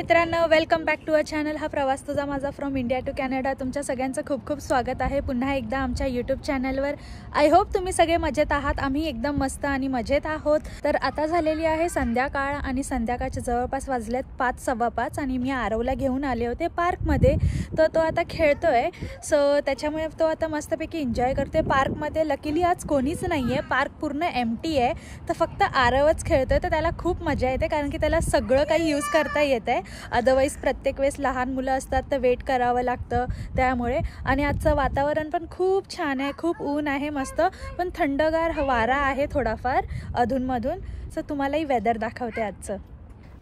मित्रांनो, welcome back to a channel. हा प्रवास तुझा माझा फ्रॉम इंडिया टू कॅनडा. तुमच्या सगळ्यांचं खूप खूप स्वागत आहे पुन्हा एकदा आमच्या यूट्यूब चॅनलवर. आय होप तुम्ही सगळे मजेत आहात. आम्ही एकदम मस्त आणि मजेत आहोत. तर आता झालेली आहे संध्याकाळ आणि संध्याकाळच्या जवळपास वाजलेत 5:15 आणि मी आरवला घेऊन आले होते पार्कमध्ये. तर तो आता खेळतोय, सो त्याच्यामुळे तो आता मस्तपैकी एन्जॉय करते पार्कमध्ये. लकीली आज कोणीच नाही आहे, पार्क पूर्ण एम्प्टी आहे. तर फक्त आरवच खेळतोय. तर त्याला खूप मजा येते कारण की त्याला सगळं काही यूज करता येतं आहे. अदरवाईज प्रत्येक वेळेस लहान मुलं असतात तर वेट करावं लागतं त्यामुळे. आणि आजचं वातावरण पण खूप छान आहे, खूप ऊन आहे मस्त, पण थंडगार वारा आहे थोडाफार अधूनमधून. सो तुम्हालाही वेदर दाखवते आजचं.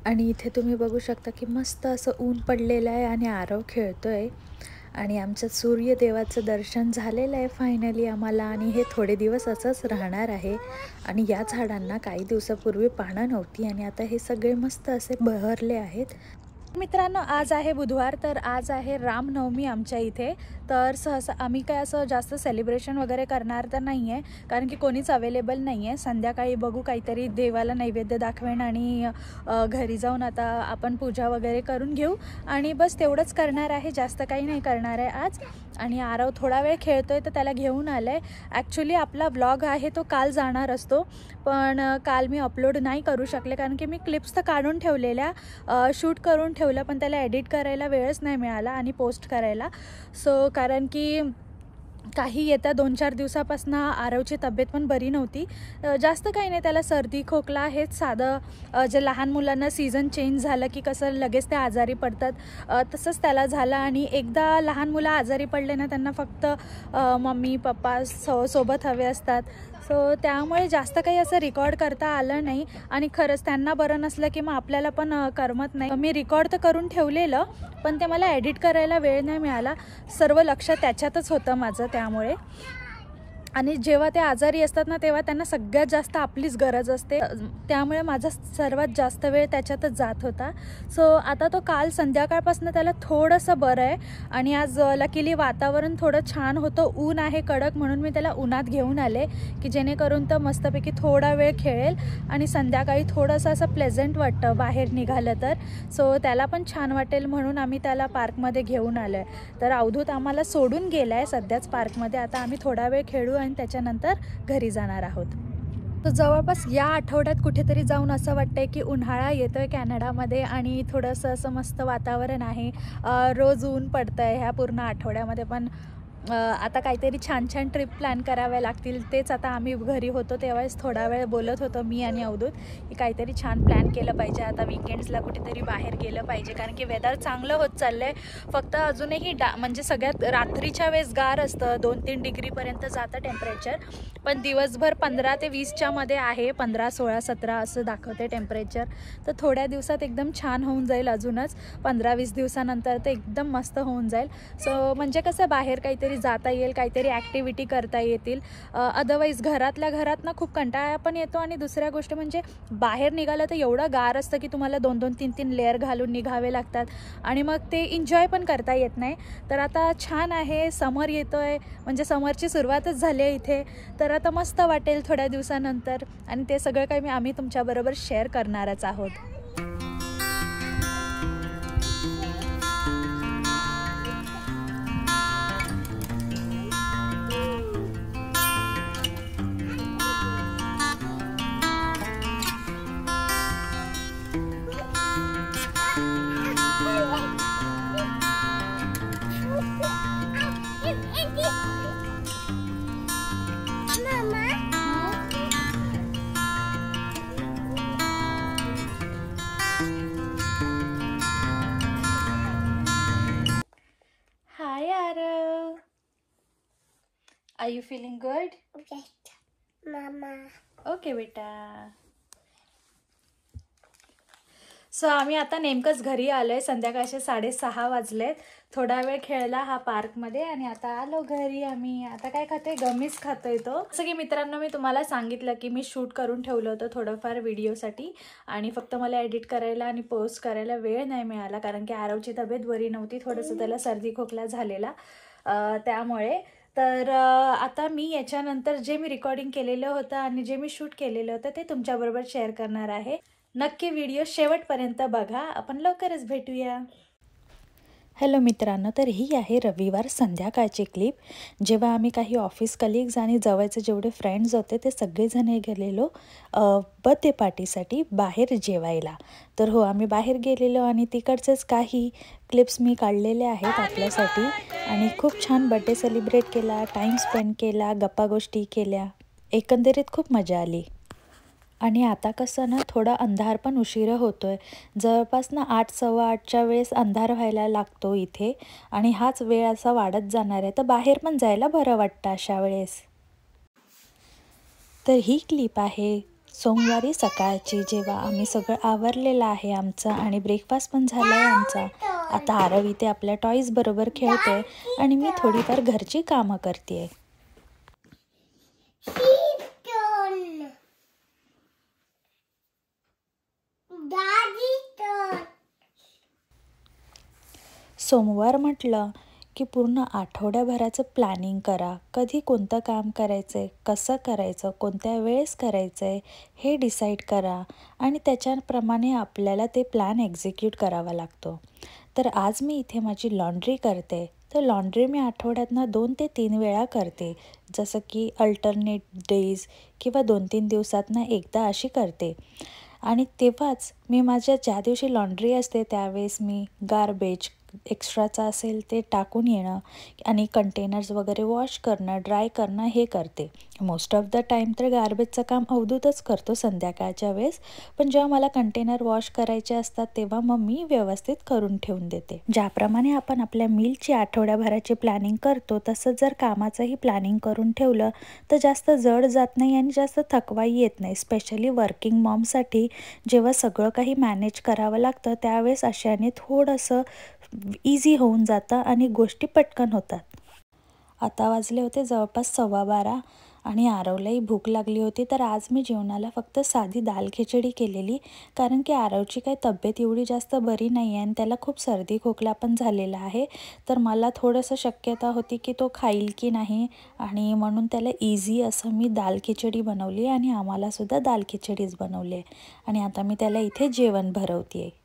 आणि इथे तुम्ही बघू शकता की मस्त असं ऊन पडलेलं आहे आणि आरव खेळतोय. आणि आमचं सूर्यदेवाचं दर्शन झालेलं आहे फायनली आम्हाला. आणि हे थोडे दिवस असंच राहणार आहे. आणि या झाडांना काही दिवसापूर्वी पानं नव्हती आणि आता हे सगळे मस्त असे बहरले आहेत. मित्रांनो, आज आहे बुधवार, तर आज आहे रामनवमी आमच्या इथे. तर सहसा आम्ही काय असं जास्त सेलिब्रेशन वगैरे करणार तर नाही आहे कारण की कोणीच अवेलेबल नाही आहे. संध्याकाळी बघू, काहीतरी देवाला नैवेद्य दाखवेन आणि घरी जाऊन आता आपण पूजा वगैरे करून घेऊ आणि बस तेवढंच करणार आहे, जास्त काही नाही करणार आहे आज. आणि आरव थोडा वेळ खेळतोय तर त्याला घेऊन आलं आहे. ॲक्च्युली आपला व्लॉग आहे तो काल जाणार असतो, पण काल मी अपलोड नाही करू शकले कारण की मी क्लिप्स तर काढून ठेवलेल्या, शूट करून ठेवलं, पण त्याला एडिट करायला वेळच नाही मिळाला आणि पोस्ट करायला. सो कारण की काही येत्या 2-4 दिवसापासून आरवची तब्येत पण बरी नव्हती. जास्त काही नाही, त्याला सर्दी खोकला हेच साधं, जे लहान मुलांना सीझन चेंज झालं की कसं लगेच ते आजारी पडतात, तसंच त्याला झालं. आणि एकदा लहान मुलं आजारी पडले ना, त्यांना फक्त मम्मी पप्पा सोबत हवे असतात. सो त्यामुळे जास्त काही असं रेकॉर्ड करता आलं नाही. आणि खरंच त्यांना बरं नसलं की मग आपल्याला पण करमत नाही. मी रेकॉर्ड तर करून ठेवलेलं, पण ते मला एडिट करायला वेळ नाही मिळाला. सर्व लक्ष त्याच्यातच होतं माझं त्यामुळे. आणि जेव्हा ते आजारी असतात ना, तेव्हा त्यांना सगळ्यात जास्त आपलीच गरज असते, त्यामुळे माझा सर्वात जास्त वेळ त्याच्यातच जात होता. सो आता तो काल संध्याकाळपासून त्याला थोडंसं बरं आहे. आणि आज लकीली वातावरण थोडं छान होतं, ऊन आहे कडक, म्हणून मी त्याला उन्हात घेऊन आले की जेणेकरून तो मस्तपैकी थोडा वेळ खेळेल आणि संध्याकाळी थोडंसं असं प्लेझंट वाटतं बाहेर निघालं तर. सो त्याला पण छान वाटेल म्हणून आम्ही त्याला पार्कमध्ये घेऊन आलो आहे. तर अवधूत आम्हाला सोडून गेला आहे सध्याच पार्कमध्ये. आता आम्ही थोडा वेळ खेळू आणि त्याच्यानंतर घरी जाणार आहोत. तर जवळपास या आठवड्यात कुठेतरी जाऊन असं वाटतंय की उन्हाळा येतोय कॅनडामध्ये आणि थोडंसं असं मस्त वातावरण आहे. रोज ऊन पडतंय ह्या पूर्ण आठवड्यामध्ये, पण आता काहीतरी छान छान ट्रिप प्लॅन कराव्या लागतील. तेच आता आम्ही घरी होतो तेव्हाच थोडा वेळ बोलत होतो मी आणि अवधूत की काहीतरी छान प्लॅन केलं पाहिजे. आता वीकेंड्सला कुठेतरी बाहेर गेलं पाहिजे कारण की वेदर चांगलं होत चाललं आहे. फक्त अजूनही म्हणजे सगळ्यात रात्रीच्या वेळेस गार असतं, 2-3 डिग्रीपर्यंत जातं टेम्परेचर, पण दिवसभर 15 ते 20च्या मध्ये आहे. 15, 16, 17 असं दाखवते टेम्परेचर. तर थोड्या दिवसात एकदम छान होऊन जाईल. अजूनच 15-20 दिवसानंतर तर एकदम मस्त होऊन जाईल. सो म्हणजे कसं बाहेर काहीतरी जाता येईल, काहीतरी ॲक्टिव्हिटी करता येतील. अदरवाईज घरातल्या घरात ना खूप कंटाळा पण येतो. आणि दुसऱ्या गोष्ट म्हणजे बाहेर निघालं तर एवढं गार असतं की तुम्हाला 2-2, 3-3 लेअर घालून निघावे लागतात आणि मग ते एन्जॉय पण करता येत नाही. तर आता छान आहे, समर येतोय, म्हणजे समरची सुरुवातच झाली आहे इथे. तर आता मस्त वाटेल थोड्या दिवसानंतर आणि ते सगळं काही आम्ही तुमच्याबरोबर शेअर करणारच आहोत. Hi Arav. Are you feeling good? Yes, Mama. Okay बेटा. सो आम्ही आता नेमकंच घरी आलोय. संध्याकाळचे 6:30 वाजलेत. थोडा वेळ खेळला हा पार्कमध्ये आणि आता आलो घरी. आम्ही आता काय खातोय, गमीच खातोय तो. जसं की मित्रांनो, मी तुम्हाला सांगितलं की मी शूट करून ठेवलं होतं थोडंफार व्हिडिओसाठी आणि फक्त मला एडिट करायला आणि पोस्ट करायला वेळ नाही मिळाला कारण की आरवची तब्येत बरी नव्हती, थोडंसं त्याला सर्दी खोकला झालेला, त्यामुळे. तर आता मी याच्यानंतर जे मी रेकॉर्डिंग केलेलं होतं आणि जे मी शूट केलेलं होतं ते तुमच्याबरोबर शेअर करणार आहे. नक्की व्हिडिओ शेवटपर्यंत बघा. आपण लवकरच भेटूया. हॅलो मित्रांनो, तर ही आहे रविवार संध्याकाळची क्लिप. जेव्हा आम्ही काही ऑफिस कलिग्स आणि जवळचे जेवढे फ्रेंड्स होते ते सगळेजण गेलेलो बर्थडे पार्टीसाठी बाहेर जेवायला. तर हो, आम्ही बाहेर गेलेलो आणि तिकडचेच काही क्लिप्स मी काढलेले आहेत आपल्यासाठी. आणि खूप छान बर्थडे सेलिब्रेट केला, टाईम स्पेंड केला, गप्पा गोष्टी केल्या. एकंदरीत खूप मजा आली. आणि आता कसं ना, थोडा अंधार पण उशिरा होतो आहे. जवळपास ना 8, 8:15च्या वेळेस अंधार व्हायला लागतो इथे. आणि हाच वेळ असा वाढत जाणार आहे, तर बाहेर पण जायला बरं वाटतं अशा वेळेस. तर ही क्लिप आहे सोमवारी सकाळची, जेव्हा आम्ही सगळं आवरलेलं आहे आमचं आणि ब्रेकफास्ट पण झाला आहे आमचा. आता आरव इथे आपल्या टॉईज बरोबर खेळतोय आणि मी थोडीफार घरची कामं करते. सोमवार म्हटलं की पूर्ण आठवड्याभराचं प्लॅनिंग करा. कधी कोणतं काम करायचं आहे, कसं करायचं, कोणत्या वेळेस करायचं आहे, हे डिसाईड करा आणि त्याच्याप्रमाणे आपल्याला ते प्लॅन एक्झिक्यूट करावा लागतो. तर आज मी इथे माझी लॉन्ड्री करते. तर लॉन्ड्री मी आठवड्यातनं 2 ते 3 वेळा करते. जसं की अल्टरनेट डेज किंवा 2-3 दिवसातनं एकदा अशी करते. आणि तेव्हाच मी माझ्या ज्या दिवशी लॉन्ड्री असते त्यावेळेस मी गार्बेज एक्स्ट्राचं असेल ते टाकून येणं आणि कंटेनर्स वगैरे वॉश करणं, ड्राय करणं हे करते. मोस्ट ऑफ द टाईम तर गार्बेजचं काम अवधूतच करतो संध्याकाळच्या वेळेस. पण जेव्हा मला कंटेनर वॉश करायचे असतात तेव्हा मग मी व्यवस्थित करून ठेवून देते. ज्याप्रमाणे आपण आपल्या मीलची आठवड्याभराची प्लॅनिंग करतो तसंच जर कामाचंही प्लॅनिंग करून ठेवलं तर जास्त जड जात नाही आणि जास्त थकवाही येत नाही. स्पेशली वर्किंग मॉमसाठी जेव्हा सगळं काही मॅनेज करावं लागतं त्यावेळेस अशाने थोडंसं इझी होऊन जातं आणि गोष्टी पटकन होतात. आता वाजले होते जवळपास 12:15 आणि आरवलाही भूक लागली होती. तर आज मी जेवणाला फक्त साधी दाल खिचडी केलेली, कारण की आरवची काही तब्येत एवढी जास्त बरी नाही आहे आणि त्याला खूप सर्दी खोकला पण झालेला आहे. तर मला थोडंसं शक्यता होती की तो खाईल की नाही, आणि म्हणून त्याला इझी असं मी दाल खिचडी बनवली आणि आम्हालासुद्धा दाल खिचडीच बनवली आहे. आणि आता मी त्याला इथे जेवण भरवते आहे.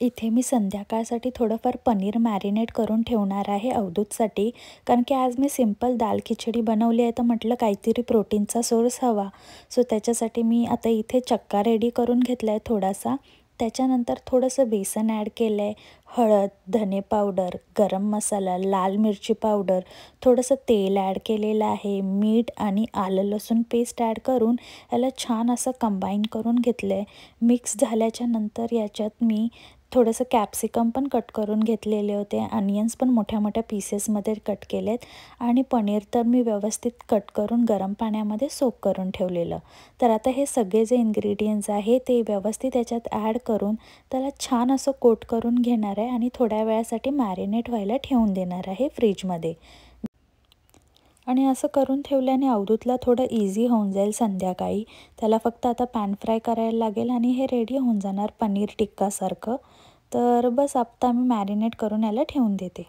इथे मी संध्याकाळसाठी थोडंफार पनीर मॅरिनेट करून ठेवणार आहे अवधूतसाठी, कारण की आज मी सिंपल दाल खिचडी बनवली आहे तर म्हटलं काहीतरी प्रोटीनचा सोर्स हवा. सो त्याच्यासाठी मी आता इथे चक्का रेडी करून घेतला आहे थोडासा. त्याच्यानंतर थोडंसं बेसन ॲड केलं आहे, हळद, धने पावडर, गरम मसाला, लाल मिरची पावडर, थोडंसं तेल ॲड केलेलं आहे, मीठ आणि आलं लसूण पेस्ट ॲड करून याला छान असं कंबाईन करून घेतलं आहे. मिक्स झाल्याच्या नंतर याच्यात मी थोडंसं कॅप्सिकम पण कट करून घेतलेले होते, अनियन्स पण मोठ्या मोठ्या पीसेसमध्ये कट केलेत आणि पनीर तर मी व्यवस्थित कट करून गरम पाण्यामध्ये सोक करून ठेवलेलं. तर आता हे सगळे जे इन्ग्रेडियंट्स आहे ते व्यवस्थित याच्यात ॲड करून त्याला छान असं कोट करून घेणार आहे आणि थोड्या वेळासाठी मॅरिनेट व्हायला ठेवून देणार आहे फ्रीजमध्ये. आणि असं करून ठेवल्याने अवधूतला थोडं इझी होऊन जाईल संध्याकाळी. त्याला फक्त आता पॅन फ्राय करायला लागेल आणि हे रेडी होऊन जाणार पनीर टिक्कासारखं. तर बस आता मी मॅरिनेट करून याला ठेवून देते.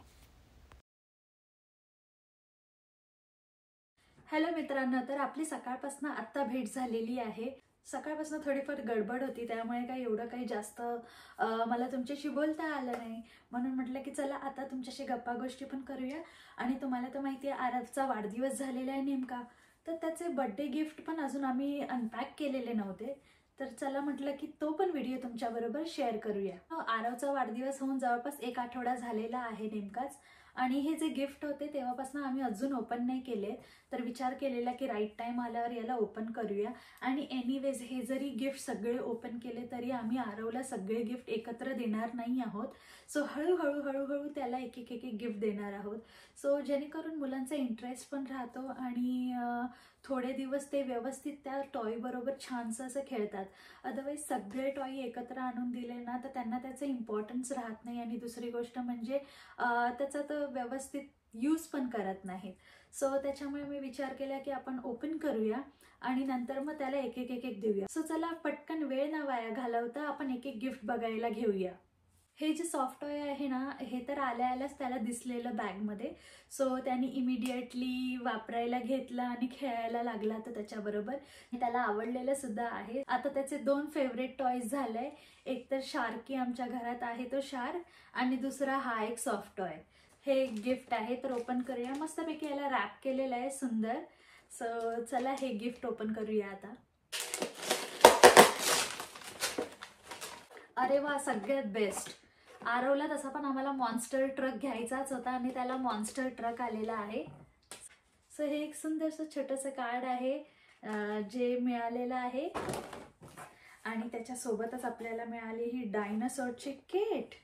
हॅलो मित्रांनो, तर आपली सकाळपासून आत्ता भेट झालेली आहे. सकाळपासून थोडीफार गडबड होती त्यामुळे काही एवढं काही जास्त मला तुमच्याशी बोलता आलं नाही. म्हणून म्हटलं की चला आता तुमच्याशी गप्पा गोष्टी पण करूया. आणि तुम्हाला तर माहिती आहे आरवचा वाढदिवस झालेला आहे नेमका, तर त्याचे बड्डे गिफ्ट पण अजून आम्ही अनपॅक केलेले नव्हते. तर चला म्हटलं की तो पण व्हिडिओ तुमच्याबरोबर शेअर करूया. आरवचा वाढदिवस होऊन जवळपास 1 आठवडा झालेला आहे नेमकाच. आणि हे जे गिफ्ट होते तेव्हापासून आम्ही अजून ओपन नाही केले. तर विचार केलेला की राईट टाईम आल्यावर याला ओपन करूया. आणि एनिवेज हे जरी गिफ्ट सगळे ओपन केले तरी आम्ही आरवला सगळे गिफ्ट एकत्र देणार नाही आहोत. सो हळूहळू हळूहळू त्याला एक एक एक एक गिफ्ट देणार आहोत. सो जेणेकरून मुलांचा इंटरेस्ट पण राहतो आणि थोडे दिवस ते व्यवस्थित त्या टॉय बरोबर छानसं असं खेळतात. अदरवाईज सगळे टॉय एकत्र आणून दिले ना तर त्यांना त्याचं इम्पॉर्टन्स राहत नाही. आणि दुसरी गोष्ट म्हणजे त्याचा तर व्यवस्थित यूज पण करत नाहीत. सो त्याच्यामुळे मी विचार केला की आपण ओपन करूया आणि नंतर मग त्याला एक एक देऊया. सो चला पटकन वेळ न वाया घालवता आपण एक गिफ्ट बघायला घेऊया. हे जे सॉफ्ट टॉय आहे ना, हे तर आल्याच त्याला दिसलेलं बॅगमध्ये. सो त्याने इमिडिएटली वापरायला घेतलं आणि खेळायला लागला. तर त्याच्याबरोबर त्याला आवडलेलं सुद्धा आहे. आता त्याचे 2 फेवरेट टॉयज झाले. एक तर शार्की आमच्या घरात आहे तो शार्क, आणि दुसरा हा एक सॉफ्ट टॉय. हे गिफ्ट आहे, तर ओपन करूया. मस्तपैकी याला रॅप केलेलं आहे सुंदर. सो चला हे गिफ्ट ओपन करूया आता. अरे वा, सगळ्यात बेस्ट. आरवला तसा पण आम्हाला मॉन्स्टर ट्रक घ्यायचाच होता आणि त्याला मॉन्स्टर ट्रक आलेला आहे. सो हे एक सुंदरसं छोटंसं कार्ड आहे जे मिळालेलं आहे, आणि त्याच्यासोबतच आपल्याला मिळाली ही डायनासॉरची किट.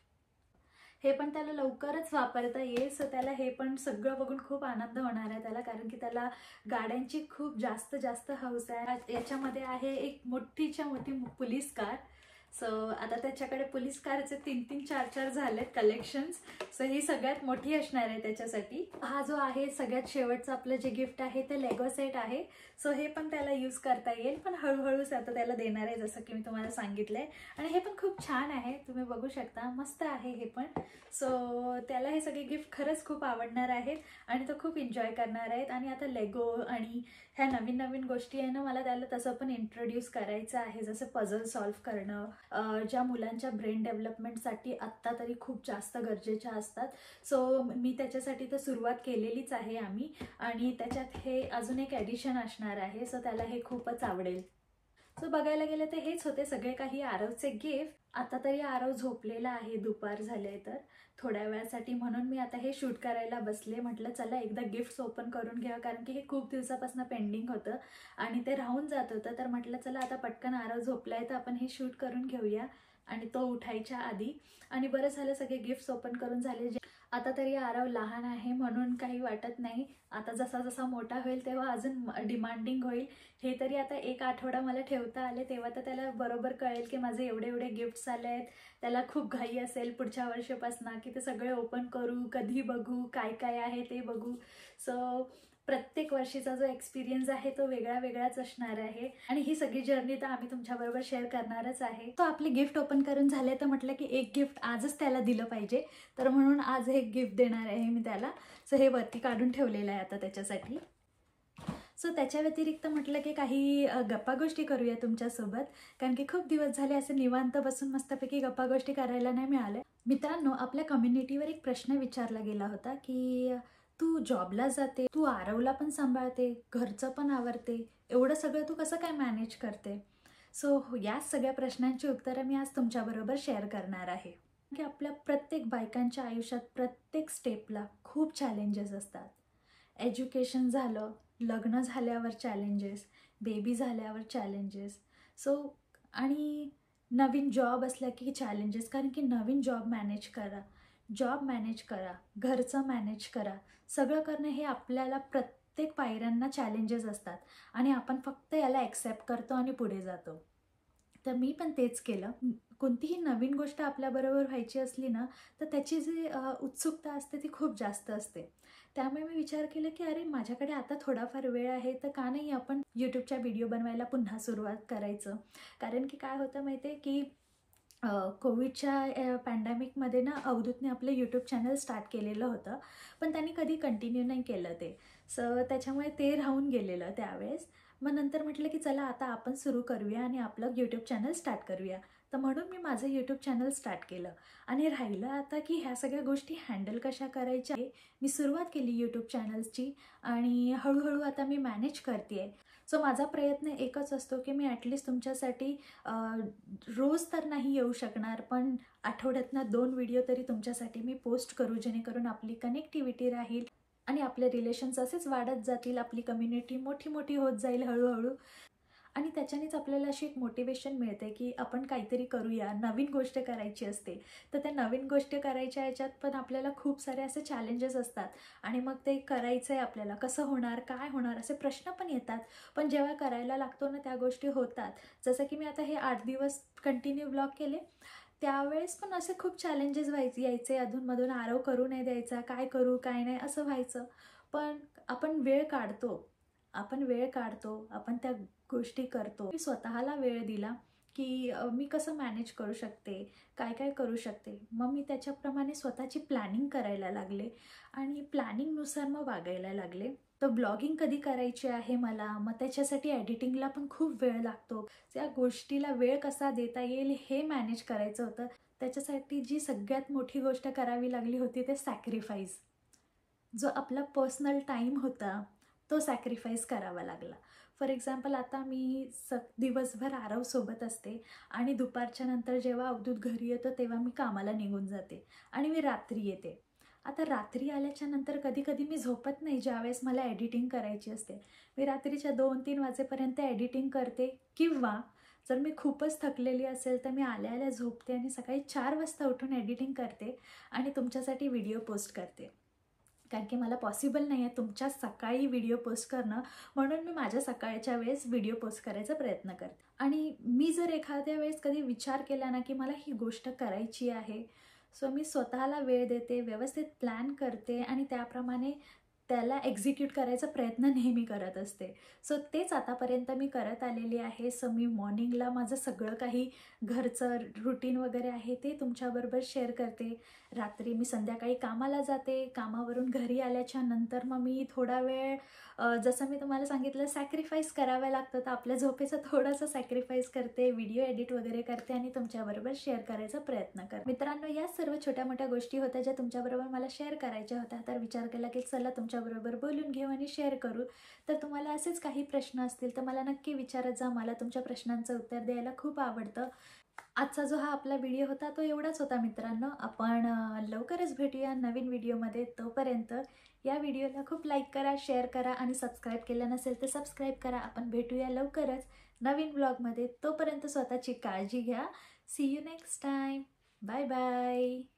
हे पण त्याला लवकरच वापरता येईल. सो त्याला हे पण सगळं बघून खूप आनंद होणार आहे त्याला, कारण की त्याला गाड्यांची खूप जास्त हौस आहे. याच्यामध्ये आहे एक मोठीच्या मोठी पोलीस कार. सो आता त्याच्याकडे पोलीस कारचे 3-3, 4-4 झालेत कलेक्शन्स. सो ही सगळ्यात मोठी असणार आहे त्याच्यासाठी. हा जो आहे सगळ्यात शेवटचं आपलं जे गिफ्ट आहे ते लेगो सेट आहे. सो हे पण त्याला यूज करता येईल, पण हळूहळूच आता त्याला देणार आहे, जसं की मी तुम्हाला सांगितलंय. आणि हे पण खूप छान आहे, तुम्ही बघू शकता, मस्त आहे हे पण. सो त्याला हे सगळे गिफ्ट खरंच खूप आवडणार आहेत आणि तो खूप एन्जॉय करणार आहेत. आणि आता लेगो आणि ह्या नवीन गोष्टी आहे ना, मला त्याला तसं पण इंट्रोड्यूस करायचं आहे, जसं पझल सॉल्व्ह करणं, ज्या मुलांच्या ब्रेन डेव्हलपमेंटसाठी आत्ता तरी खूप जास्त गरजेच्या असतात. सो मी त्याच्यासाठी तर सुरुवात केलेलीच आहे आम्ही, आणि त्याच्यात हे अजून एक ॲडिशन असणार आहे. सो त्याला हे खूपच आवडेल. सो बघायला गेलं तर हेच होते सगळे काही आरवचे गिफ्ट. आता तरी आरव झोपलेला आहे, दुपार झाले तर थोड्या वेळासाठी, म्हणून मी आता हे शूट करायला बसले. म्हटलं चला एकदा गिफ्ट्स ओपन करून घ्या, कारण की हे खूप दिवसापासून पेंडिंग होतं आणि ते राहून जात होतं. तर म्हटलं चला आता पटकन आरव झोपलाय तर आपण हे शूट करून घेऊया, आणि तो उठायच्या आधी. आणि बरं झालं सगळे गिफ्ट्स ओपन करून झाले. आता तरी आरव लहान आहे म्हणून काही वाटत नाही. आता जसा जसा मोठा होईल तेव्हा अजून डिमांडिंग होईल. हे तरी आता 1 आठवडा मला ठेवता आले, तेव्हा तर त्याला बरोबर कळेल की माझे एवढे गिफ्ट्स आले आहेत. त्याला खूप घाई असेल पुढच्या वर्षापासून की ते सगळे ओपन करू, कधी बघू, काय काय आहे ते बघू. सो प्रत्येक वर्षीचा जो एक्सपिरियन्स आहे तो वेगळाच असणार आहे, आणि ही सगळी जर्नी तर आम्ही तुमच्याबरोबर शेअर करणारच आहे. तो आपले गिफ्ट ओपन करून झाले तर म्हटलं की एक गिफ्ट आजच त्याला दिलं पाहिजे, तर म्हणून आज हे गिफ्ट देणार आहे मी त्याला. सो हे वरती काढून ठेवलेलं आहे आता त्याच्यासाठी. सो त्याच्या व्यतिरिक्त म्हटलं की काही गप्पा गोष्टी करूया तुमच्यासोबत, कारण की खूप दिवस झाले असे निवांत बसून मस्तपैकी गप्पा गोष्टी करायला नाही मिळाल्या. मित्रांनो, आपल्या कम्युनिटीवर एक प्रश्न विचारला गेला होता की तू जॉबला जाते, तू आरवला पण सांभाळते, घरचं पण आवरते, एवढं सगळं तू कसं काय मॅनेज करते? सो या सगळ्या प्रश्नांची उत्तरं मी आज तुमच्याबरोबर शेअर करणार आहे. की आपल्या प्रत्येक बायकांच्या आयुष्यात प्रत्येक स्टेपला खूप चॅलेंजेस असतात. एज्युकेशन झालं, लग्न झाल्यावर चॅलेंजेस, बेबी झाल्यावर चॅलेंजेस. सो आणि नवीन जॉब असला की चॅलेंजेस, कारण की नवीन जॉब मॅनेज करा, घरचं मॅनेज करा. सगळं करणं हे आपल्याला प्रत्येक पायऱ्यांना चॅलेंजेस असतात, आणि आपण फक्त याला ॲक्सेप्ट करतो आणि पुढे जातो. तर मी पण तेच केलं. कोणतीही नवीन गोष्ट आपल्याबरोबर व्हायची असली ना, तर त्याची जी उत्सुकता असते ती खूप जास्त असते. त्यामुळे मी विचार केला की अरे माझ्याकडे आता थोडाफार वेळ आहे, तर का नाही आपण यूट्यूबच्या व्हिडिओ बनवायला पुन्हा सुरुवात करायचं. कारण की काय होतं माहिती आहे की कोविडच्या पॅन्डेमिकमध्ये ना अवधूतने आपलं यूट्यूब चॅनल स्टार्ट केलेलं होतं, पण त्यांनी कधी कंटिन्यू नाही केलं ते. सो त्याच्यामुळे ते राहून गेलेलं त्यावेळेस. मग नंतर म्हटलं की चला आता आपण सुरू करूया आणि आपलं यूट्यूब चॅनल स्टार्ट करूया. तर म्हणून मी माझं यूट्यूब चॅनल स्टार्ट केलं. आणि राहिलं आता की ह्या सगळ्या गोष्टी हँडल कशा करायच्या. मी सुरुवात केली यूट्यूब चॅनल्सची, आणि हळूहळू आता मी मॅनेज करते आहे. सो माझा प्रयत्न एकच असतो की मी ॲटलिस्ट तुमच्यासाठी रोज तर नाही येऊ शकणार, पण आठवड्यातनं 2 व्हिडिओ तरी तुमच्यासाठी मी पोस्ट करू, जेणेकरून आपली कनेक्टिव्हिटी राहील आणि आपले रिलेशन्स असेच वाढत जातील, आपली कम्युनिटी मोठी होत जाईल हळूहळू. आणि त्याच्यानेच आपल्याला अशी एक मोटिवेशन मिळते की आपण काहीतरी करूया, नवीन गोष्ट करायची असते. तर त्या नवीन गोष्ट करायच्या ह्याच्यात पण आपल्याला खूप सारे असे चॅलेंजेस असतात, आणि मग ते करायचं आहे आपल्याला, कसं होणार, काय होणार, असे प्रश्न पण येतात. पण जेव्हा करायला लागतो ना त्या गोष्टी होतात. जसं की मी आता हे 8 दिवस कंटिन्यू ब्लॉग केले, त्यावेळेस पण असे खूप चॅलेंजेस यायचे, अधूनमधून आरव करू नाही द्यायचा, काय करू काय नाही असं व्हायचं. पण आपण वेळ काढतो, आपण त्या गोष्टी करतो. मी स्वतःला वेळ दिला की मी कसं मॅनेज करू शकते, काय काय करू शकते. मग मी त्याच्याप्रमाणे स्वतःची प्लॅनिंग करायला लागले आणि प्लॅनिंगनुसार मग वागायला लागले. तर ब्लॉगिंग कधी करायची आहे मला, मग त्याच्यासाठी एडिटिंगला पण खूप वेळ लागतो. त्या गोष्टीला वेळ कसा देता येईल हे मॅनेज करायचं होतं. त्याच्यासाठी जी सगळ्यात मोठी गोष्ट करावी लागली होती ते सॅक्रिफाईस. जो आपला पर्सनल टाईम होता तो सॅक्रिफाईस करावा लागला. फॉर एक्झाम्पल आता मी दिवसभर आरवसोबत असते आणि दुपारच्या नंतर जेव्हा अवधूत घरी येतो तेव्हा मी कामाला निघून जाते आणि मी रात्री येते. आता रात्री आल्याच्या नंतर कधी कधी मी झोपत नाही ज्यावेळेस मला एडिटिंग करायची असते. मी रात्रीच्या 2-3 वाजेपर्यंत एडिटिंग करते, किंवा जर मी खूपच थकलेली असेल तर मी आल्या आल्या झोपते आणि सकाळी 4 वाजता उठून एडिटिंग करते आणि तुमच्यासाठी व्हिडिओ पोस्ट करते. कारण की मला पॉसिबल नाही आहे तुमच्या सकाळी व्हिडिओ पोस्ट करणं, म्हणून मी माझ्या सकाळच्या वेळेस व्हिडिओ पोस्ट करायचा प्रयत्न करते. आणि मी जर एखाद्या वेळेस कधी विचार केला ना की मला ही गोष्ट करायची आहे, सो मी स्वतःला वेळ देते, व्यवस्थित प्लॅन करते आणि त्याप्रमाणे त्याला एक्झिक्यूट करायचा प्रयत्न नेहमी करत असते. सो तेच आतापर्यंत मी करत आलेली आहे. सो मी मॉर्निंगला माझं सगळं काही घरचं रुटीन वगैरे आहे ते तुमच्याबरोबर शेअर करते. रात्री मी संध्याकाळी कामाला जाते, कामावरून घरी आल्याच्या नंतर मग मी थोडा वेळ जसं मी तुम्हाला सांगितलं सॅक्रिफाईस करावं लागतं, तर आपल्या झोपेचं थोडंसं सॅक्रिफाईस करते, व्हिडिओ एडिट वगैरे करते आणि तुमच्याबरोबर शेअर करायचा प्रयत्न करते. मित्रांनो, या सर्व छोट्या मोठ्या गोष्टी होत्या ज्या तुमच्याबरोबर मला शेअर करायच्या होत्या. तर विचार केला की चला तुमच्याबरोबर बोलून घेऊ आणि शेअर करू. तर तुम्हाला असेच काही प्रश्न असतील तर मला नक्की विचारत जा. मला तुमच्या प्रश्नांचं उत्तर द्यायला खूप आवडतं. आजचा जो हा आपला व्हिडिओ होता तो एवढाच होता मित्रांनो. आपण लवकरच भेटूया नवीन व्हिडिओमध्ये. तोपर्यंत या व्हिडिओला खूप लाईक करा, शेअर करा आणि सबस्क्राईब केलं नसेल तर सबस्क्राईब करा. आपण भेटूया लवकरच नवीन ब्लॉगमध्ये. तोपर्यंत स्वतःची काळजी घ्या. See you next time. Bye bye.